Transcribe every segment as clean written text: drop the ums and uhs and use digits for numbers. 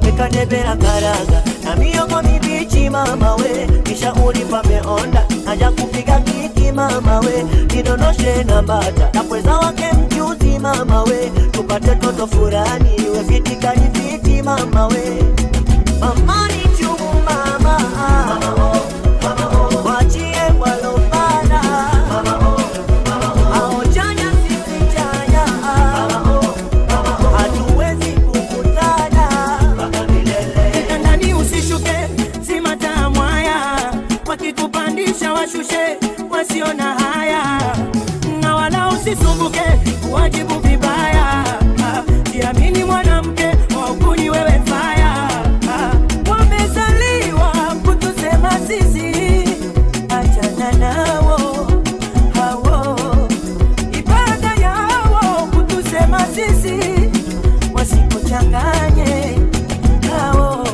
weka debera karaga na miyogo mibichi mama we, kisha ulipa meonda haja kupiga kiki mama we, nidonoshe na bata na pweza wake mchuzi mama we, tupate toto furani we fiti kani fiti mama we. Mama ni chumu mama, mama oh, mama oh, wachie walopana mama oh, mama oh, ao chanya sisi chanya mama oh, mama oh, hatuwezi kukutana mpaka milele. Ndani usishuke si matamu haya, wakikupandisha washushe wasiona haya, na wala usisumbuke wajibu vibaya. Jiamini mwanamke wakuni wewe faya, wamezaliwa kutusema sisi, achana nao hao, ibada yao kutusema sisi, wasikuchanganye hao.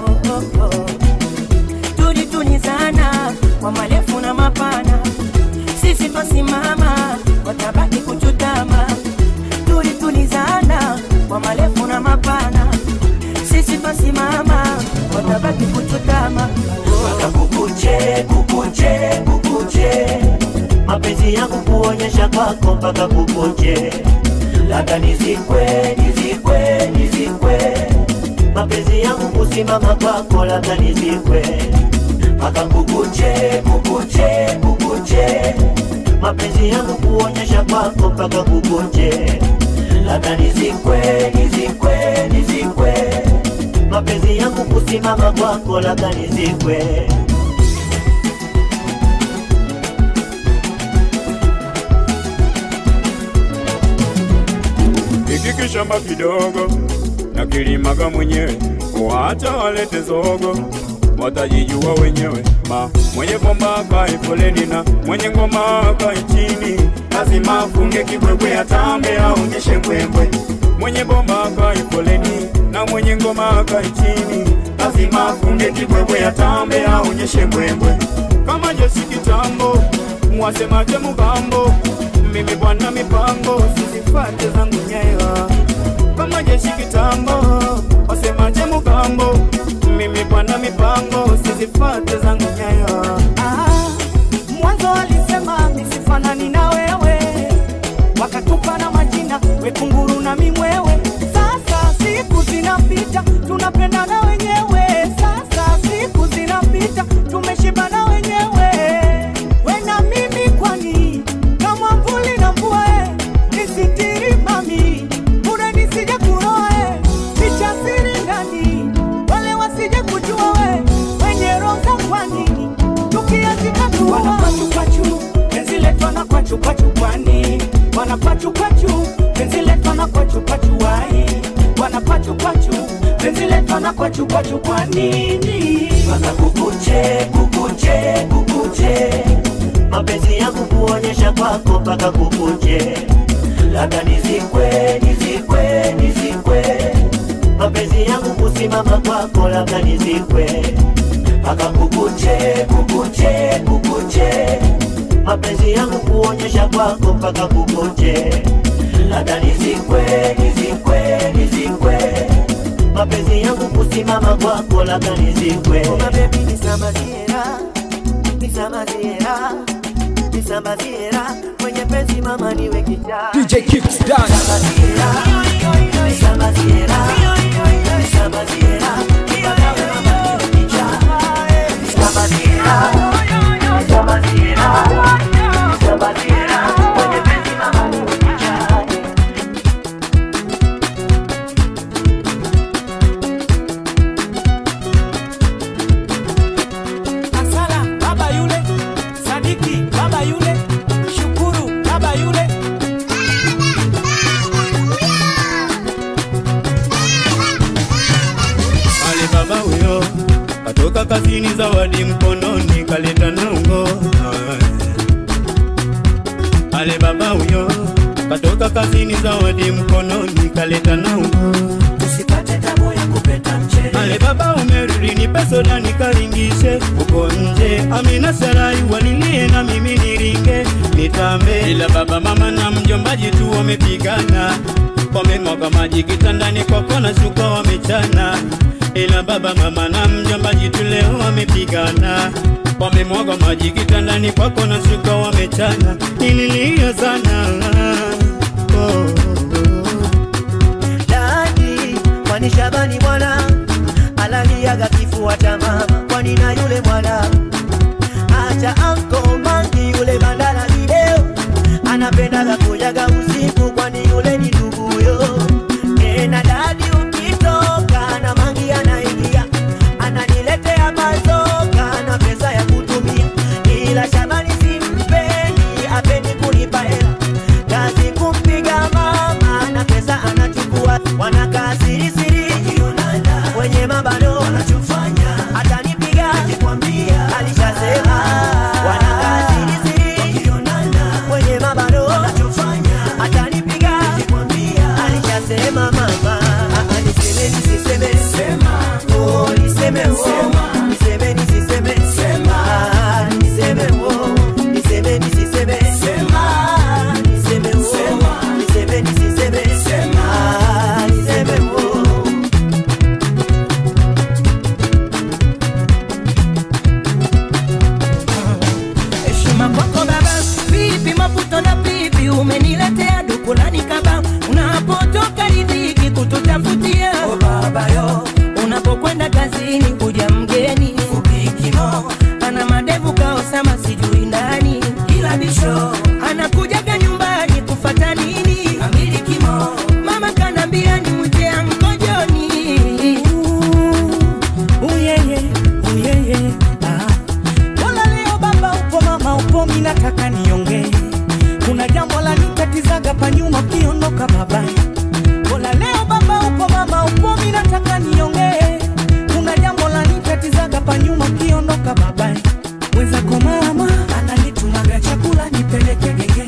Tulitunizana kwa marefu na mapana, sisi twasimama watabaki kuchutama. Tulitulizana kwa marefu na mapana, sisi twasimama watabaki kuchutama. Mpaka kukuche, kukuche, kukuche, mapenzi yangu kuonyesha kwako mpaka kukuche. Labda nizikwe, nizikwe, nizikwe, mapenzi yangu kusimama kwako labda nizikwe. Mpaka kukuche, kukuche, kukuche, mapenzi yangu kuonyesha kwako mpaka kukuche. Labda nizikwe, nizikwe, nizikwe, mapenzi yangu kusimama kwako labda nizikwe. Hiki kishamba kidogo na kilimaga mwenyewe, waacha walete zogo watajijua wenyewe. Mwenye bomba akae foleni na mwenye ngoma akae chini, lazima afunge kibwebwe atambe aonyeshe mbwembwe. Mwenye bomba akae foleni na mwenye ngoma akae chini, lazima afunge kibwebwe atambe aonyeshe mbwembwe. Kama jeshi kitambo mwasemaje mugambo, mimi bwana mipango sizifate zangu nyayo. Kama jeshi kitambo wasemaje mugambo, mimi bwana mipango sizifate zangu nyayo. Mwanzo walisema misifanani na wewe, wakatupa na majina wekunguru na mimwewe. Sasa siku zinapita tunapendana wenyewe, sasa siku zinapita tumeshibana wenyewe. We na mimi kwani kama mvuli na mvua, nisitiri mami bure nisije kuroe, ficha siri ndani wale wasije kujua we wenye roho kwa nini tukiazika tu. Wanapachu penzi letu na kwachu kwani, wanapachu penzi letu na kwachu wai, wanapachu penzi letu na kwachu kwa nini. Mpaka kukuche, kukuche, kukuche, mapenzi yangu kuonyesha kwako mpaka kukuche. Labda nizikwe, nizikwe, nizikwe, mapenzi yangu kusimama kwako labda nizikwe. Mpaka kukuche, kukuche, kukuche, mapenzi yangu kuonyesha kwako mpaka kukuche. Labda nizikwe, nizikwe, nizikwe, mapenzi yangu kusimama kwako labda nizikwe. Oh my baby nisamaziera, nisamaziera, nisamaziera, mwenye penzi mama niwe kijana. DJ Keeps dance. Nisamaziera, nisamaziera, nisamaziera, nibadawe mama niwe kijana. Nisamaziera, nisamaziera, nisamaziera, mwenye penzi mama niwe kijana. Baba yule, Shukuru baba yule. Ale baba huyo katoka kazini, zawadi mkononi kaleta nungo. Ale baba huyo katoka kazini, zawadi mkononi kaleta nungo. Usipate tabu ya kupeta mchele. Ale baba umerudi nipe soda nikaringishe uko nje. Amina Sarai walilie na mimi niringe nitambe. Ila baba mama na mjombaji tu wamepigana, wamemwaga maji kitandani kwa kona shuka wamechana. Ona baba mama na mjomba jitu leo wamepigana, wamemwaga maji kitandani kwako na shuka wamechana. Nililia sana Dadi, kwani Shabani mwana alaliaga kifua cha mama, kwani na yule mwana acha anko mangi yule bandala video anapendaga kujaga usiku, kwani yule ni nduguyo. Tena dadi ukitoka na mangi anaingia ananiletea mazoka na pesa ya kutumia, ila Shabani simpendi, apendi kunipa hela, kazi kumpiga mama na pesa anachukua. Wanakaa siri siri kwenye mabano, wanachofanya atanipiga nikikwambia, alishasema. Wanakaa siri siri kwenye mabano, wanachofanya atanipiga nikikwambia, alishasema mama. Niseme nisiseme sema, oh niseme oh, niseme nisiseme sema, niseme oh, niseme nisiseme sema, niseme oh, niseme nisiseme sema, niseme oh. Heshima kwako baba, vipi maputo na pipi umeniletea dukulani kaba, unapotoka riziki kututafutia. Oh baba yo, unapokwenda kazini kuja mgeni kupikimo, ana madevu kaosama sijui ndani, ila bisho anakujaga nyumbani kufata nini amilikimo. Mama kanambia ni mwite ankojoni. Uyeye, uyeye, Wala leo baba upo mama upo, mina nataka niongee. Kuna jambo la nikatizaga pa nyuma ukiondoka baba. Wala leo baba upo mama upo, mina nataka niongee. Kuna jambo la nikatizaga pa nyuma ukiondoka baba. Weza kwa mama ananitumaga chakula nipeleke genge,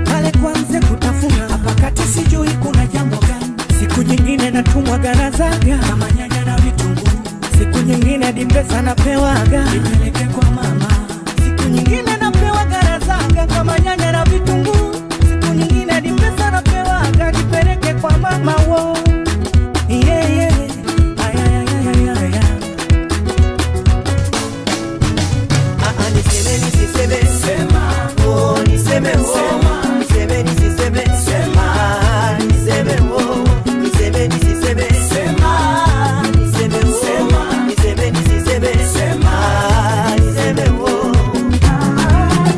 pale kwanze kutafuna hapa kati sijui kuna jambo gani. Siku nyingine natumwa garazaga kama nyanya na vitunguu, siku nyingine dimpesa napewaga nipeleke kwa mama, siku nyingine napewa garazaga kama nyanya na vitunguu, siku nyingine dimpesa napewaga nipeleke kwa mama wo. Yeah yeah, ay ay ay ay ay. Niseme nisiseme sema, oh niseme oh, niseme nisiseme sema, niseme oh, niseme nisiseme sema, niseme oh, niseme nisiseme sema, niseme oh.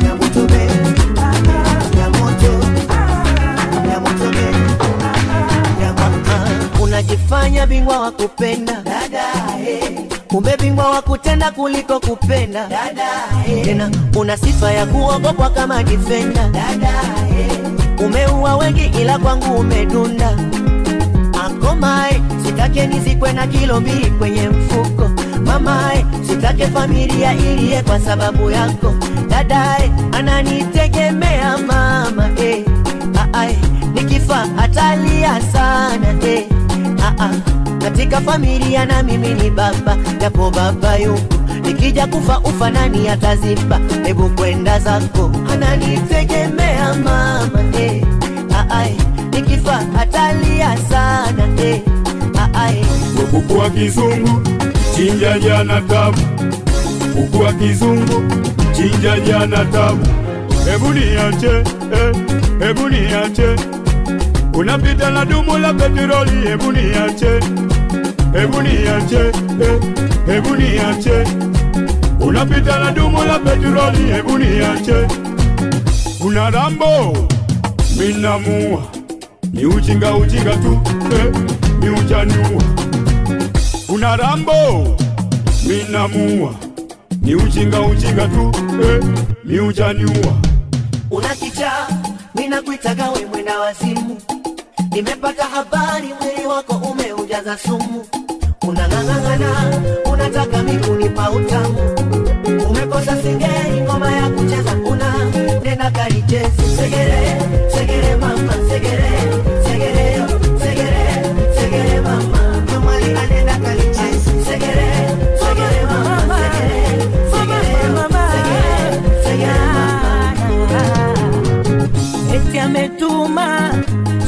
Nyamoto be, nyamoto, nyamoto be, nyamoto. Unajifanya bingwa wa kupenda dada, kumbe bingwa wa kutenda kuliko kupenda dada. Tena una sifa ya kuogopwa kama defender dada. Umeua wengi ila kwangu umedunda. Akomae, sitake nizikwe na kilo 2 kwenye mfuko. Mamae, sitake familia ilie kwa sababu yako. Dadae, ananitegemea mama nikifa atalia sana katika familia na mimi ni baba, japo baba yuko, nikija kufa ufa nani ataziba? Hebu kwenda zako, ananitegemea mama nikifa atalia sana kuku wa kizungu chinja jana tabu, kuku wa kizungu chinja jana tabu. Hebu niache, hebu niache, unapita na dumu la petroli. Hebu niache, hebu niache, hebu niache, unapita na dumu la petroli. Hebu niache, una Rambo minamua, ni ujinga ujinga tu, ni ujaniua. Una Rambo minamua, ni ujinga ujinga tu, ni ujaniua. Una kichaa, mina kuitaga we mwenda wazimu. Nimepata habari mwili wako umeujaza sumu. Unang'ang'ana, unataka mikunipa utamu. Umekosa singeri ngoma ya kucheza, una nena kalichezi. Segere, segere mama, segere, segere yo, segere, segere mama. Mwali anena kalichezi. Segere, segere mama, segere, segere mama, segere, segere mama. Eti ametuma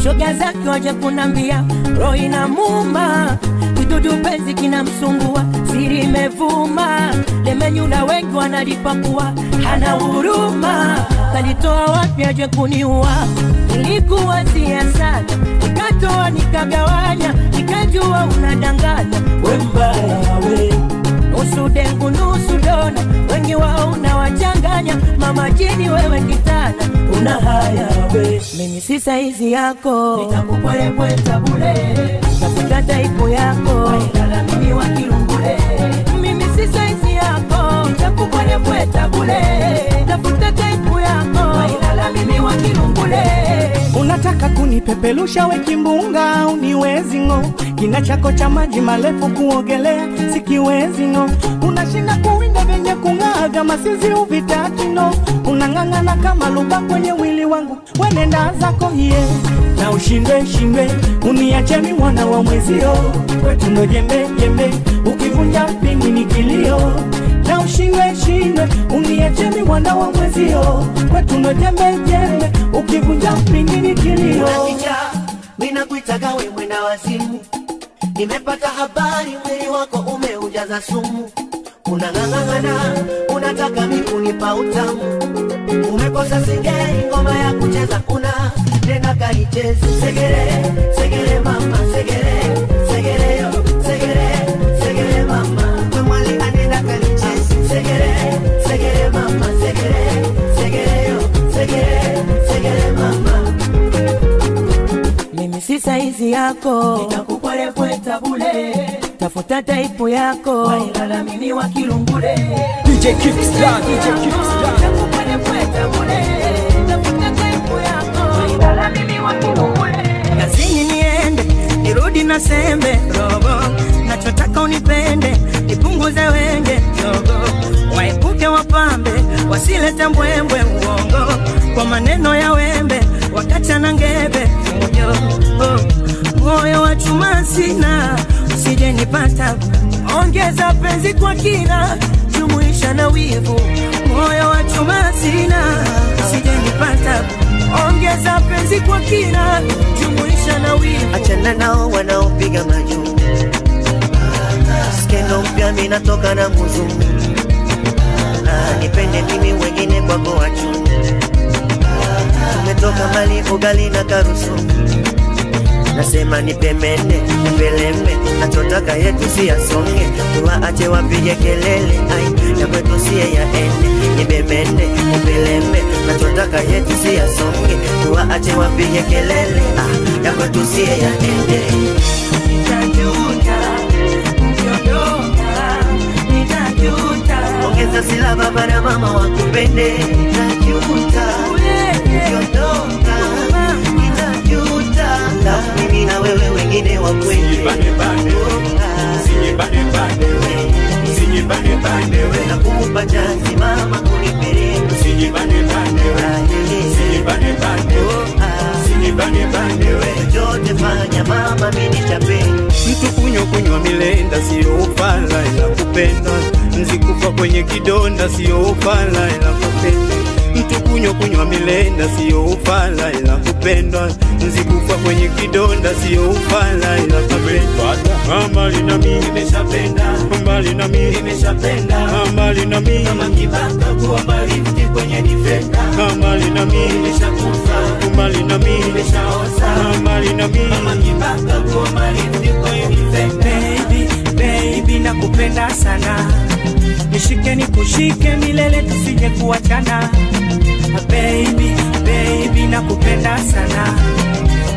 shoga zake waje kunambia roho inamuuma, kidudu penzi kinamsumbua, siri imevuma, lemenyula wengi wanalipakua, hana huruma, kalitoa wapi aje kuniua? Nilikuwazia sana, nikatoa nikagawanya, nikajua unadanganya, we mbaya we. Nusu dengu nusu dona, wengi wao unawachanganya, mama jini wewe kitana, una haya we. Mimi si saizi yako, nitakupwepweta bure, tafuta taipu yako, wailala mimi wa kilungule. Mimi si saizi yako, nitakupwepweta bure, tafuta taipu yako, wailala mimi wa kilungule. Unataka kunipepelusha we kimbunga, uniwezi ngo. Kina chako cha maji marefu kuogelea sikiwezi ngo. Unashinda kuwinda venye kung'aga masizi uvitaki no. Unang'ang'ana kama luba kwenye wili wangu, wenenda zako hiye. Na ushindwe shindwe, uniache mi mwana wa mwezio. Kwetu ndo jembe jembe, ukivunja pingi ni kilio. Na ushindwe shindwe, uniache mi mwana wa mwezio. Kwetu ndo jembe jembe, ukivunja pingi ni kilio. Unakicha, mina kuitaga we mwenda wazimu. Nimepata habari mwili wako umeujaza sumu. Unang'ang'ana, unataka mi kunipa utamu. Umekosa singeri ngoma ya kucheza, una nenda kaicheze. Segere, segere mama, segere, segere yo, segere, segere mama. Mwali anenda kaicheze. Segere, segere mama, segere, segere yo, segere, segere mama. Mimi si saizi yako, nitakupwepweta bure, tafuta taipu yako, wailala mimi wa kilungule. DJ Kingston, DJ Kingston. Nitakupwepweta bure, tafuta taipu yako, wailala mimi wa kilungule. Kazini niende, nirudi na sembe robo, nachotaka unipende, nipunguze wenge yogo. Waepuke wapambe, wasilete mbwembwe uongo, kwa maneno ya wembe, wakacha na ngebe moyo. Moyo wa chuma sina, usije nipata, ongeza penzi kwa kina, jumuisha na wivu. Moyo wa chuma sina, usije nipata, ongeza penzi kwa kina, jumuisha na wivu. Achana nao wanaopiga majuu, skendo mpya mimi natoka na muzungu. Nipende mimi wengine kwako wachu, umetoka mali ugali na karusu. Nasema nipemene, nipelembe, nachotaka yetu si yasonge. Tuwaache wapige kelele, ai, ya kwetu siye yaende. Nipemene, nipelembe, nachotaka yetu si yasonge. Tuwaache wapige kelele, ah, ya kwetu siye yaende. Nitajuta, ukiondoka, nitajuta. Ongeza sila baba na mama wakupende. Nitajuta, ukiondoka, nitajuta. Na mimi na wewe wengine wakwende. Usijibane bane we, usijibane bane we, na kumupa chansi mama kunipeleka. usijibane bane we, usijibane bane we, usijibane bane we. Chochote fanya mama mimi nichape. Mtu kunywa milenda sio ufala ila kupenda, nzikufa kwenye kidonda sio ufala ila kupenda. Mtu kunywa milenda sio ufala ila kupendwa, nzikufa kwenye kidonda sio ufala ila kupendwa. Mbali na mimi nimeshapenda, mbali na mimi nimeshapenda, mbali na mimi kama kibaka kuwa mbali mti kwenye defender. Mbali na mimi nimeshakufa, mbali na mimi nimeshaoza, mbali na mimi kama kibaka kuwa mbali mti kwenye defender. Baby, baby nakupenda sana, nishike nikushike milele tusije kuachana. Baby, baby nakupenda sana,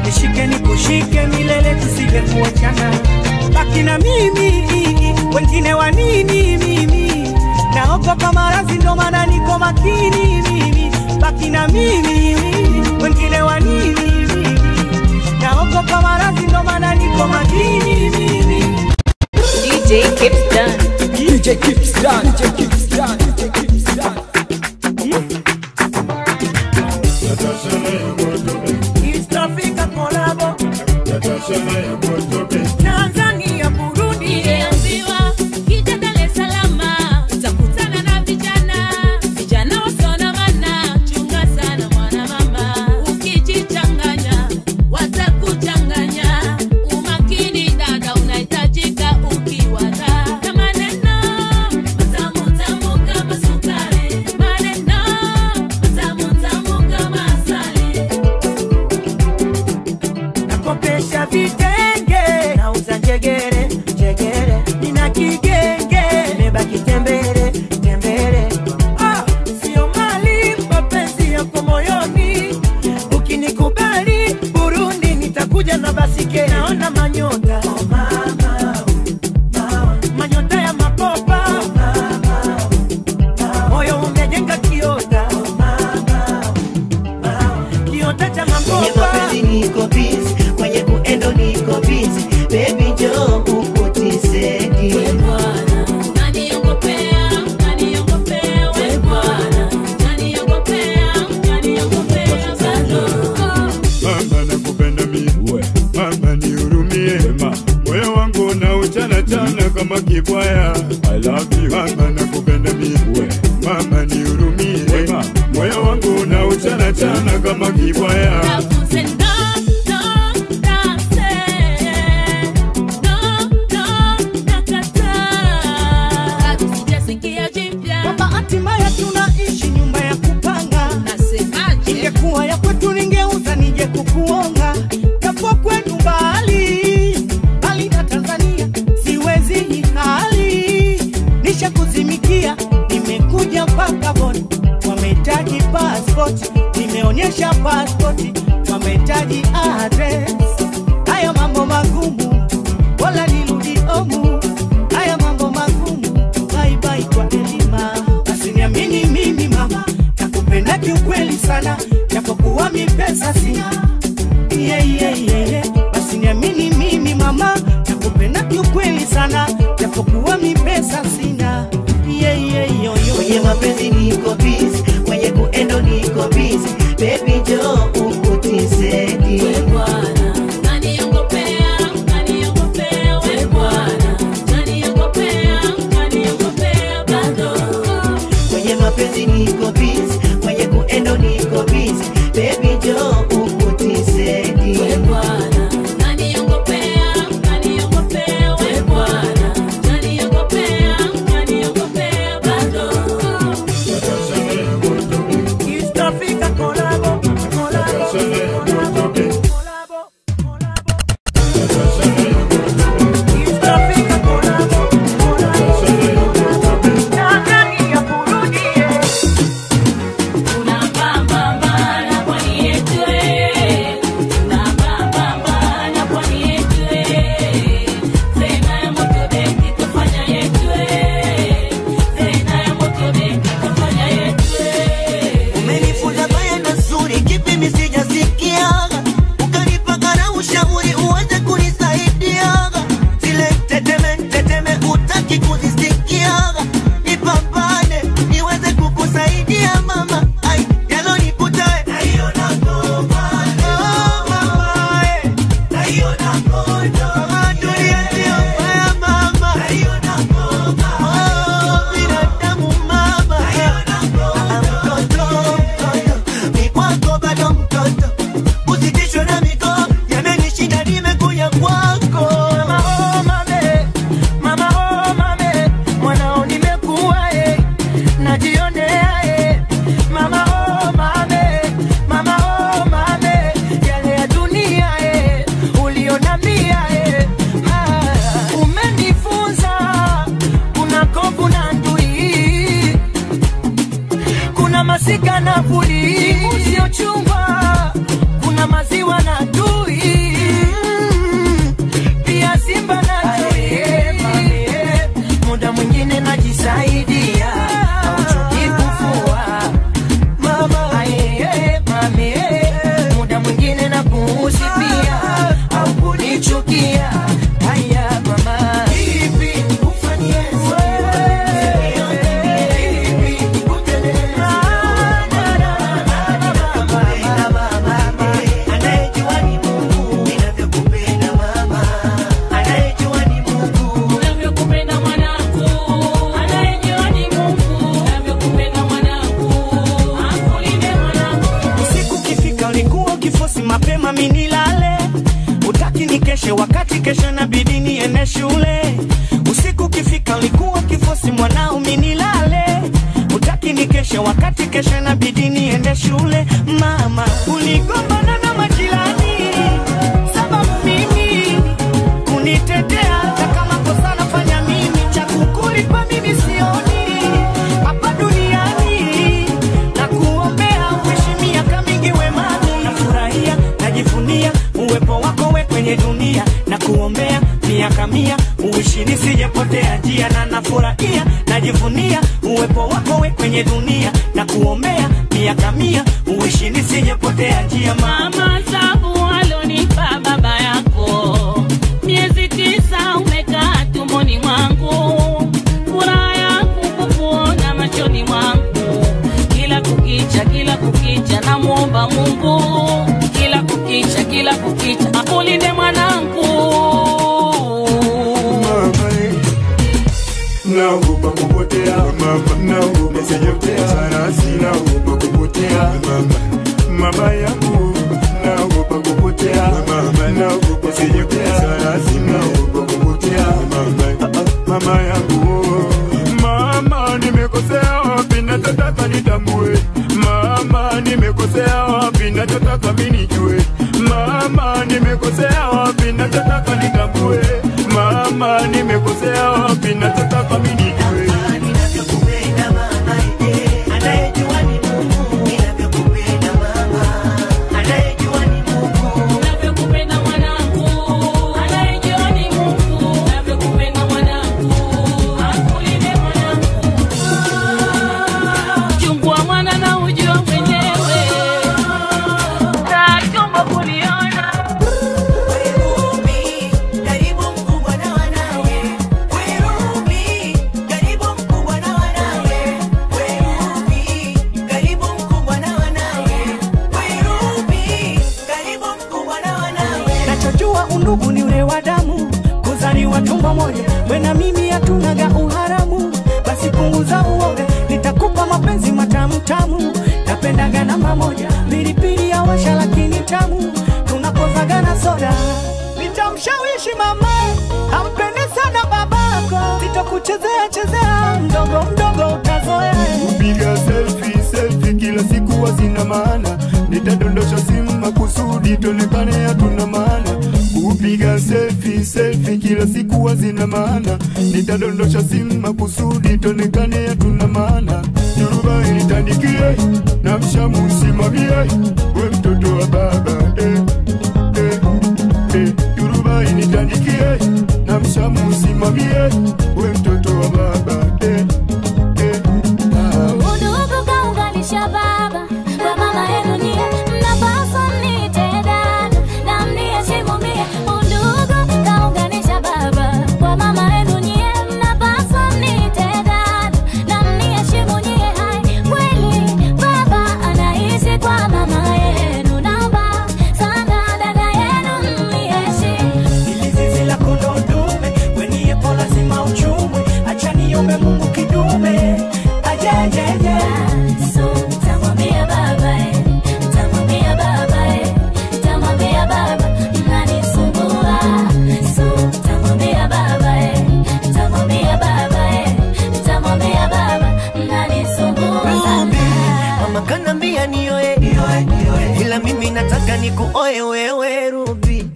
nishike nikushike milele tusije kuachana. Baki na mimi, wengine wa nini mimi? Naogopa maradhi ndo maana niko makini mimi. Baki na mimi, wengine wa nini mimi? Naogopa maradhi ndo maana niko makini mimi. DJ Kingston. DJ Kingston, DJ Kingston, DJ Kingston. East Africa collabo, Tanzania, Burundi. Niliambiwa kija Dar es Salaam utakutana na vijana wasonamana. Chunga sana mwana mama, ukijichanganya watakuchanganya. Umakini dada unahitajika. kama kibwaya. I love you mama, nakupenda mimi. Mama nihurumie, moyo wangu na uchana chana kama kibwaya. Hatimaye tunaishi nyumba ya kupanga. Nasemaje? Ingekuwa ya kwetu ningeuza nije kukuonga. Kapo kwetu mbali, bali na Tanzania siwezi hii hali. Nishakuzimikia, nimekuja mpaka Boni. Wamehitaji passport, nimeonyesha passport. Wamehitaji address. Haya mambo magumu, wala nirudi omu. Haya mambo magumu, bye bye kwa Elima. Niamini mimi mama, nakupenda kiukweli sana, japokuwa mi pesa sina. Basi niamini mimi mama, nakupenda kiukweli sana, japokuwa mi pesa sina. Kwenye mapenzi niko busy, kwenye kuendo niko busy. Baby jo ukutizedi. We bwana, naniongopea, naniongopea. We bwana, naniongopea, naniongopea bado. Kwenye mapenzi niko busy, kwenye kuendo niko busy. Baby jo ukutizedi. We bwana, naniongopea, naniongopea. We bwana, naniongopea, naniongopea bado. East Africa collabo, collabo, collabo, collabo. East Africa collabo, collabo. Tanzania kurudie. Unapambana kwa yetu unapambana kwa yetu tena ya moto benki kufanya yetu tena ya moto benki kufanya yetu. Umenifunza baya na nzuri, kipi mimi sijasikia. Ukanipa kana ushauri uweze kunisaidia. Zile teteme utaki kuzisikia. Nipambane niweze kukusaidia mama. Ai yaloniputa naiona ngoma. Oh mama naiona ngoma. Dunia sio mbaya mama. Naiona ngoma. Oh binadamu mama. Naiona ngoma. Mtoto mikwako bado mtoto. Usitishwe na mikono, yamenishinda nimekuja kwako. Mama oh mame, mwanao nimekuwa najionea Mama oh mame, yale ya dunia ulionambia umenifunza kuna kovu na ndui, kuna masika na puli usiochungwa, kuna maziwa na ndui, pia simba na ndui. Muda mwingine najisaidia, hauchoki kufua mama. Mami, muda mwingine na kuhusipia, au kunichukia. Haya mama, ipi ufanyie Anayejua ni Mungu ninavyokupenda mama. Anayejua ni Mungu Unavyokupenda mwanangu, anayejua ni Mungu. Unavyokupenda mwanangu, akulinde mwanangu. usiku kifika ulikuwa kifosi mapema minilale. Utaki nikeshe wakati kesho inabidi niende shule. Usiku kifika ulikuwa kifosi mwanao minilale. Utaki nikeshe wakati kesho inabidi niende shule. Mama uligombana na majirani, sababu mimi kunitetea. Hata kama kosa nafanya mimi, cha kukulipa mimi sioni hapa duniani. Na kuombea uishi miaka mingi wemani. Nafurahia, najivunia uwepo wako we kwenye dunia. Na kuombea miaka 100 uishi nisijepotea njia. Na nafurahia, najivunia uwepo wako we kwenye dunia. Na kuombea miaka 100 uishi nisijepotea njia. Mama sabu alonipa baba yako, miezi 9 umekaa tumboni mwangu. Furaha yangu kukuona machoni mwangu. Kila kukicha namuomba Mungu. Kila kukicha akulinde mwanangu. naogopa kupotea mama, naogopa kupotea sana, sinaogopa kupotea mama yangu, naogopa kupotea mama, naogopa kupotea sana, sinaogopa kupotea mama yangu. Mama nimekosea wapi, nataka nitambue. Mama nimekosea wapi, nataka mimi nijue. Mama nimekosea wapi, nataka nitambue. Mama nimekosea wapi, nataka mimi nijue. Ninavyokupenda mama, anayejua ni Mungu. Ninavyokupenda mama, anayejua ni Mungu. Ninavyokupenda mwanangu, anayejua ni Mungu. Ninavyokupenda mwanangu, akulinde mwanangu. Chungwa mwana na ujua mwenyewe, tachumba kuliona. Werubi, karibu mkubwa na wanawe. Werubi, karibu mkubwa na wanawe. Werubi, karibu mkubwa na wanawe. Werubi, karibu mkubwa na wanawe. Nachojua undugu ni ule wa damu, kuzaliwa tumbo moja, we na mimi hatunaga uharamu. Basi punguza uoga, nitakupa mapenzi matamu tamu. Napendaga namba moja, pilipili ya washa lakini tamu. Tunapozaga na soda, nitamshawishi mama ampende sana babako. Sitakuchezea chezea, mdogo mdogo utazoea. Kupiga selfie kila siku hazina maana, nitadondosha simu makusudi tonekane hatuna maana. Kupiga selfie kila siku hazina maana, nitadondosha simu makusudi tonekane hatuna maana. Turubai nitandikie na mshamu usimamie, we mtoto wa baba Turubai nitandikie na mshamu usimamie, we mtoto wa baba Udugu kaunganisha baba kwa mama yenu nyie, mnapaswa mniite dada na mniheshimu mie. Udugu kaunganisha baba kwa mama yenu nyie, mnapaswa mniite dada na mniheshimu nyie. Hai, kweli baba anaishi kwa mama yenu, naomba sana dada yenu mniheshimu. Ili zizi la kondoo dume, we niepo lazima uchumwe. Acha niombe Mungu kidume ajejeje. Tamwambia baba, tamwambia baba, tamwambia baba mnanisumbua. Tamwambia baba, tamwambia baba, tamwambia baba mnanisumbua. Mama kanambia nioe, ila mimi nataka nikuoe wewe Ruby.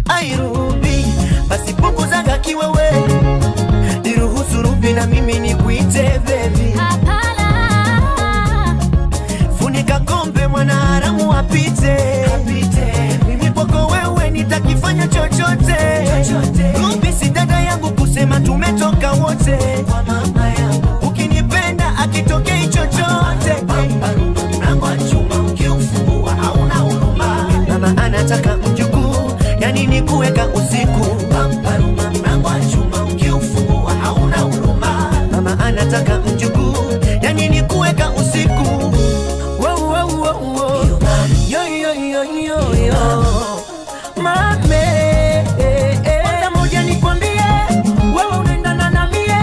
Ai Ruby, basi punguzaga kiwewe, niruhusu Ruby na mimi nikuite baby. Hapana, Funika kombe mwana haramu apite. Mimi kwako wewe nitakifanya chochote. Ruby si dada yangu kusema tumetoka wote. Kwa mama yangu ukinipenda akitokei chochote. Mlango wa chuma ukiufungua hauna huruma. Mama anataka mjukuu, yani ni kuweka usiku. Mlango wa chuma ukiufungua hauna huruma. Mama anataka mjukuu, yani ni kuweka usiku. Yo mame, kwanza moja nikwambie, wewe unaendana na mie,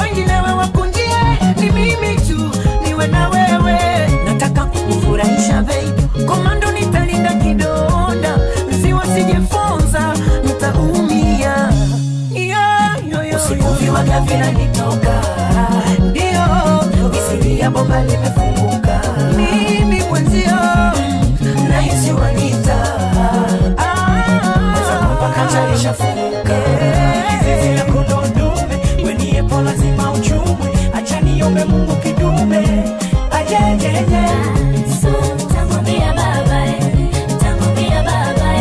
wengine wewe wakunjie, ni mimi tu niwe na wewe. Nataka kufurahisha baby, komando nitalinda kidonda, mziwa sijefonza nitaumia. Usiku viwaga vinanitoka, ndio isiri ya bomba limefunguka. Mimi mwenzio nahisi wanita, mpaka charisha funguka. Zizi la kondoo dume, we niepo lazima uchumwe. Acha niombe Mungu kidume ajejeje. tamwambia baba, tamwambia baba,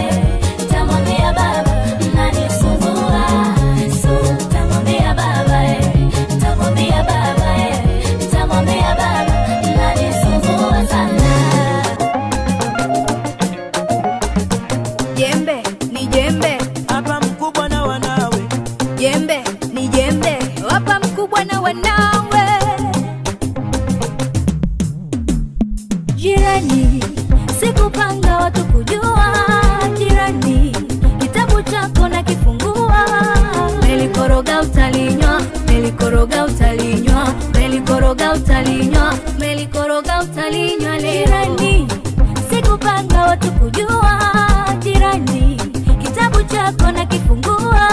tamwambia baba mnanisumbua. Tamwambia baba, tamwambia baba, tamwambia baba mnanisumbua sana. Jembe ni jembe, Hapa mkubwa na wanawe, jembe ni jembe, wapa mkubwa na wanawe. Jirani, sikupanga watu kujua. Jirani, kitabu chako na kifungua. Melikoroga utalinywa, melikoroga utalinywa, melikoroga utalinywa, melikoroga utalinywa jirani. Sikupanga watu kujua jirani, kitabu chako na kifungua.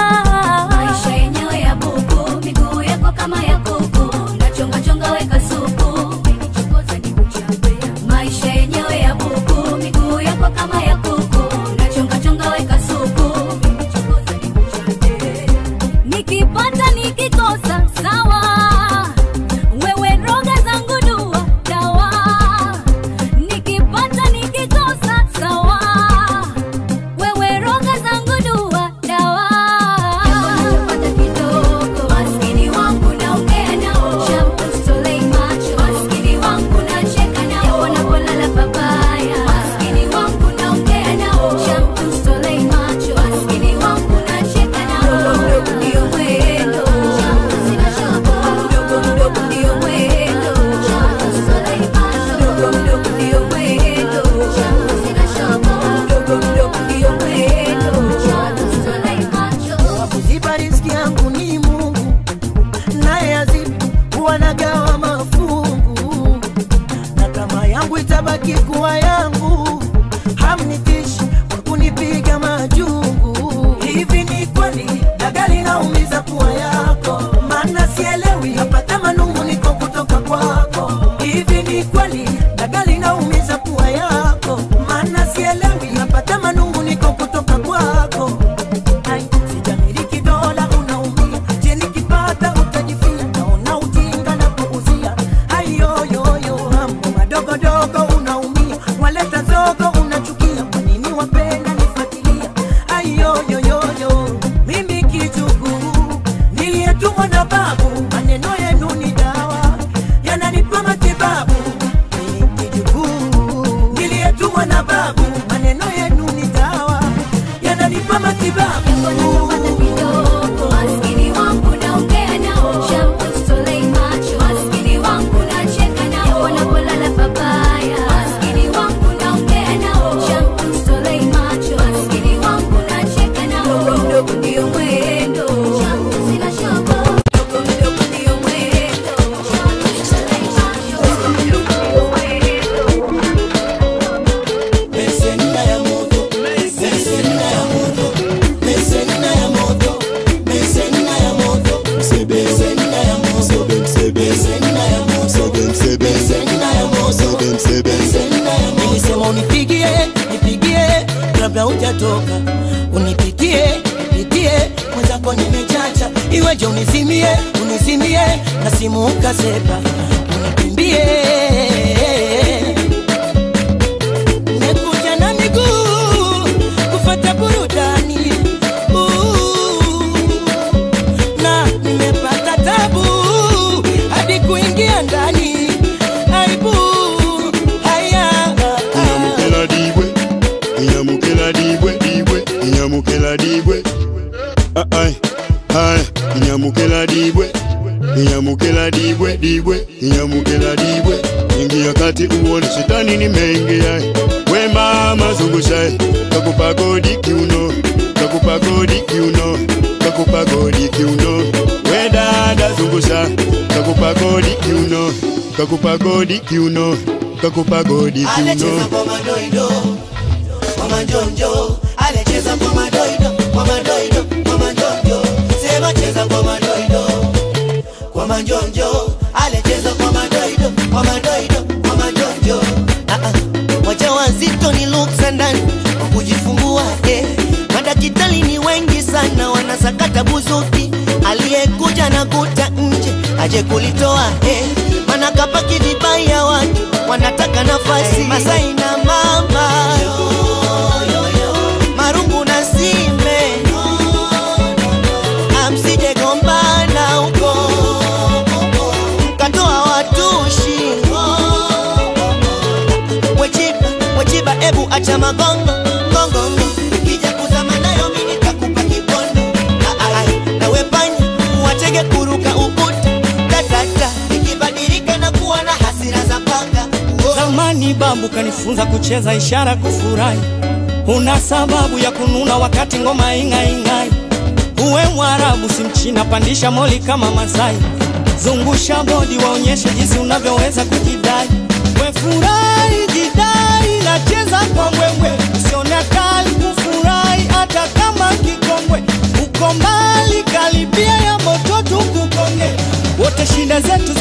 Maisha yenyewe ya buku, miguu yako kama ya kuku, nachonga chonga weka supu, umenichokoza nikuchape. Maisha yenyewe ya buku, miguu yako kama ya kuku, nachonga chonga weka supu, umenichokoza nikuchape. Nikipata nikikosa sawa, wewe roga zangu dua dawa. Nikipata nikikosa sawa, wewe roga zangu dua dawa. Napata kidogo, maskini wangu naongea nao, shampoo stolei macho, maskini wangu nacheka nao, wanapolala babaya, maskini wangu naongea nao, shampoo stolei macho, maskini wangu nacheka nao. Mdogo ndio mwendo, sina shaka, mdogo ndio mwendo, shampoo stolei macho, mdogo ndio mwendo, sina shaka, mdogo ndio mwendo, shampoo stolei macho. Kuziba riziki yangu ni Mungu, naye azibu wanagawa mafungu, na kama yangu itabaki kuwa yangu, hamnitishi kwa kunipiga majungu. Hivi ni kweli dagali naumiza pua yako? Maana sielewi, napata manungu niko kutoka kwako. Hivi ni kweli dagali naumiza pua yako? Maana sielewi, napata manungu niko kutoka kwako. Ai, sijamiliki dola unaumia, je nikipata utajifia, naona ujinga na kuuzia. Ayo yo yo, mambo madogo dogo unaumia, waleta zogo unachukia, kwa nini wapenda nifuatilia? Ayo yo yo yo, mimi kijukuu niliyetumwa na babu, maneno yenu ni dawa yananipa matibabu. Mimi kijukuu niliyetumwa na babu, maneno yenu ni dawa yananipa matibabu. Napata kidogo, maskini wangu naongea nao, shampoo stolei macho, maskini wangu nacheka nao, wanapolala babaya, maskini wangu naongea nao, shampoo stolei macho, maskini wangu nacheka nao. Mdogo ndio mwendo, sina shaka, mdogo ndio mwendo, shampoo stolei macho, mdogo ndio mwendo. Mesenina ya moto, mesenina ya moto, mesenina ya moto, mesenina ya moto, mesenina ya moto, mesenina ya moto, mesenina ya moto, mesenina ya moto. Nilisema unipigie, nipigie, kabla hujatoka, unipigie, nipigie, mwenzako nimechacha, iweje unizimie, unizimie, na simu ukasepa, unikimbie. Nimekuja na miguu kufuata burudani, na nimepata tabu hadi kuingia ndani. Aibu haya Inyamukela dibwe, inyamukela dibwe, dibwe, inyamukela dibwe. Ai, ai, inyamukela dibwe, inyamukela dibwe, dibwe, inyamukela dibwe. Ingia kati uone shetani nimeingia. We mama zungusha, kakupa godi kiuno, kakupa godi kiuno, kakupa godi kiuno. We dada zungusha, kakupa godi kiuno, kakupa godi kiuno, kakupa godi alecheza kiuno. kwa madoido, kwa majonjo, alecheza kwa madoido, kwa madoido, kwa majonjo. Sema cheza kwa madoido, kwa majonjo, alecheza kwa madoido, kwa madoido, kwa majonjo. Wajawazito ni luksa ndani kwa kujifungua, madakitali ni wengi sana wanasakata buzuki, aliyekuja na kuta nje aje kulitoa, mana kapaki vibaya watu wanataka nafasi. Masai na mama marungu na sime, amsije gombana huko mkatoa watushi. Wechiba ebu acha magongo ngongo, kija kuzama nayo mimi nitakupa kipondo. Na wepanya watege kuruka ukuta, tatata ikibadilika na kuwa na hasira za panga. Zamani babu kanifunza kucheza ishara kufurahi, una sababu ya kununa wakati ngoma ingai ingai. Uwe Mwarabu si Mchina, pandisha moli kama Masai, zungusha bodi waonyeshe jinsi unavyoweza kujidai. We furahi jidai na cheza kwa mbwembwe, usione kali kufurahi hata kama kikongwe. Uko mbali karibia ya moto tukukonge, wote shida zetu